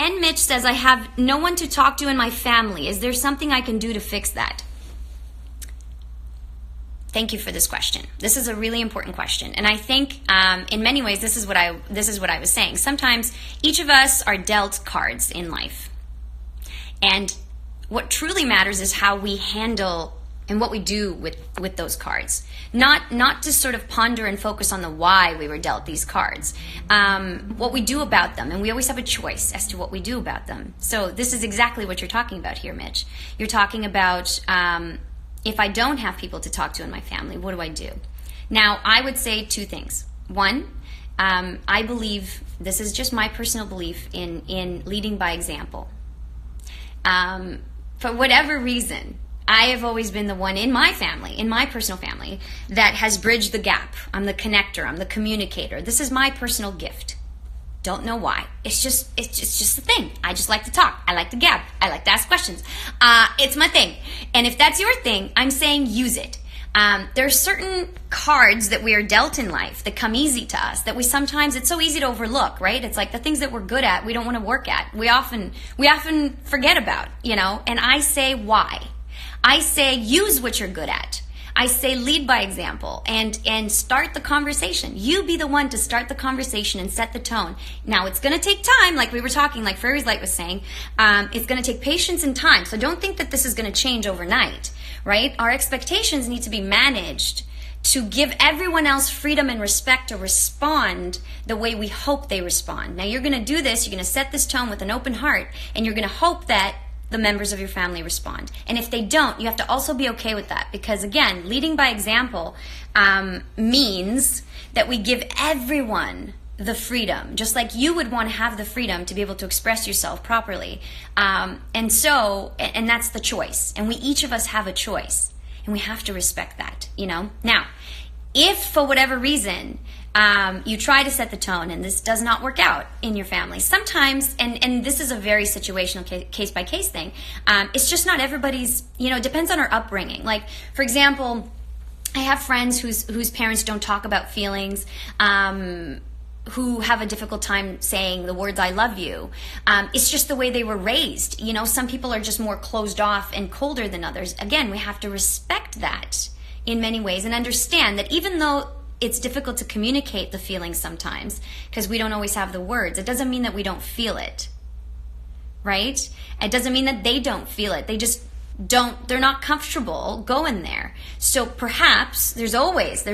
And Mitch says, I have no one to talk to in my family. Is there something I can do to fix that? Thank you for this question. This is a really important question. And I think in many ways, this is what I was saying. Sometimes each of us are dealt cards in life. And what truly matters is how we handle and what we do with those cards. Not to sort of ponder and focus on the why we were dealt these cards. What we do about them. And we always have a choice as to what we do about them. So this is exactly what you're talking about here, Mitch. You're talking about if I don't have people to talk to in my family, what do I do? Now, I would say two things. One, I believe, this is just my personal belief in leading by example. For whatever reason, I have always been the one in my family, in my personal family, that has bridged the gap. I'm the connector, I'm the communicator. This is my personal gift. Don't know why. It's just the thing. I just like to talk. I like to gab. I like to ask questions. It's my thing. And if that's your thing, I'm saying use it. There are certain cards that we are dealt in life that come easy to us, that we sometimes, it's so easy to overlook, right? It's like the things that we're good at, we don't want to work at. We often forget about, and I say why. I say use what you're good at. I say lead by example and start the conversation. You be the one to start the conversation and set the tone. Now, it's going to take time, like we were talking, like Fairy's Light was saying. It's going to take patience and time. So don't think that this is going to change overnight, right? Our expectations need to be managed to give everyone else freedom and respect to respond the way we hope they respond. Now, you're going to do this. You're going to set this tone with an open heart, and you're going to hope that the members of your family respond. And if they don't, you have to also be okay with that, because again, leading by example means that we give everyone the freedom, just like you would want to have the freedom to be able to express yourself properly. And that's the choice. And each of us have a choice, and we have to respect that, Now, if for whatever reason you try to set the tone and this does not work out in your family, sometimes, and this is a very situational case-by-case thing, it's just not everybody's, it depends on our upbringing. Like, for example, I have friends whose parents don't talk about feelings, who have a difficult time saying the words, I love you. It's just the way they were raised. Some people are just more closed off and colder than others. Again, we have to respect that in many ways and understand that even though it's difficult to communicate the feelings sometimes because we don't always have the words, it doesn't mean that we don't feel it, right? It doesn't mean that they don't feel it. They just they're not comfortable going there. So perhaps there's always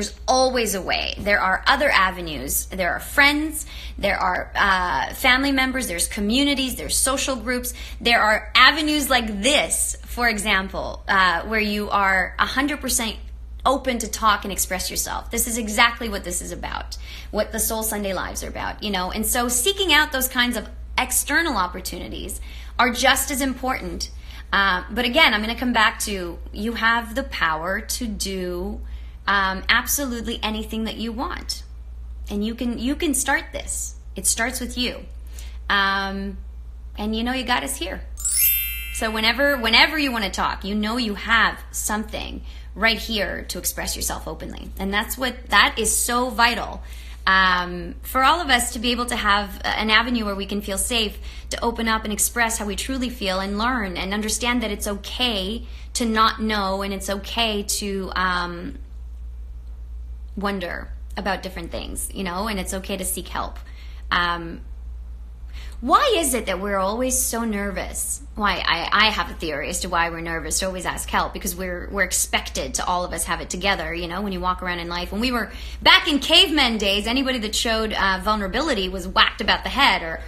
a way. There are other avenues. There are friends, there are family members, there's communities, there's social groups. There are avenues like this, for example, where you are 100% open to talk and express yourself. This is exactly what this is about, what the Soul Sunday Lives are about, And so seeking out those kinds of external opportunities are just as important. But again, I'm going to come back to, you have the power to do absolutely anything that you want. And you can start this. It starts with you. And you got us here. So whenever you want to talk, you have something right here to express yourself openly. And that is so vital for all of us to be able to have an avenue where we can feel safe to open up and express how we truly feel and learn and understand that it's okay to not know, and it's okay to wonder about different things, and it's okay to seek help. Why is it that we're always so nervous? Why? I have a theory as to why we're nervous to always ask help, because we're expected to all of us have it together, when you walk around in life. When we were back in cavemen days, anybody that showed vulnerability was whacked about the head, or,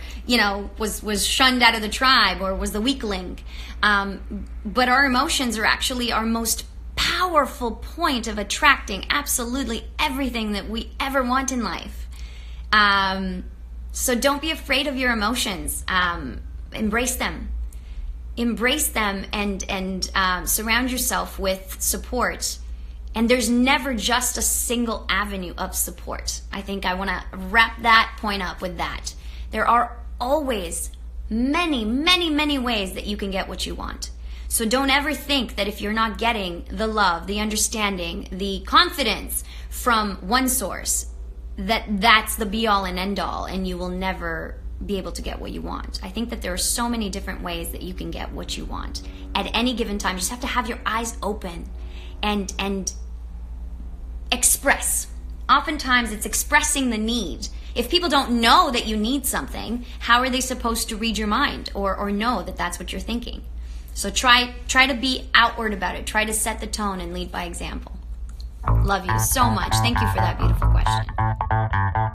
was shunned out of the tribe, or was the weakling. But our emotions are actually our most powerful point of attracting absolutely everything that we ever want in life. So don't be afraid of your emotions. Embrace them. Embrace them and surround yourself with support. And there's never just a single avenue of support. I think I want to wrap that point up with that. There are always many, many, many ways that you can get what you want. So don't ever think that if you're not getting the love, the understanding, the confidence from one source, that's the be-all and end-all, and you will never be able to get what you want. I think that there are so many different ways that you can get what you want. At any given time, you just have to have your eyes open and express. Oftentimes, it's expressing the need. If people don't know that you need something, how are they supposed to read your mind or know that that's what you're thinking? So try to be outward about it. Try to set the tone and lead by example. Love you so much. Thank you for that beautiful question.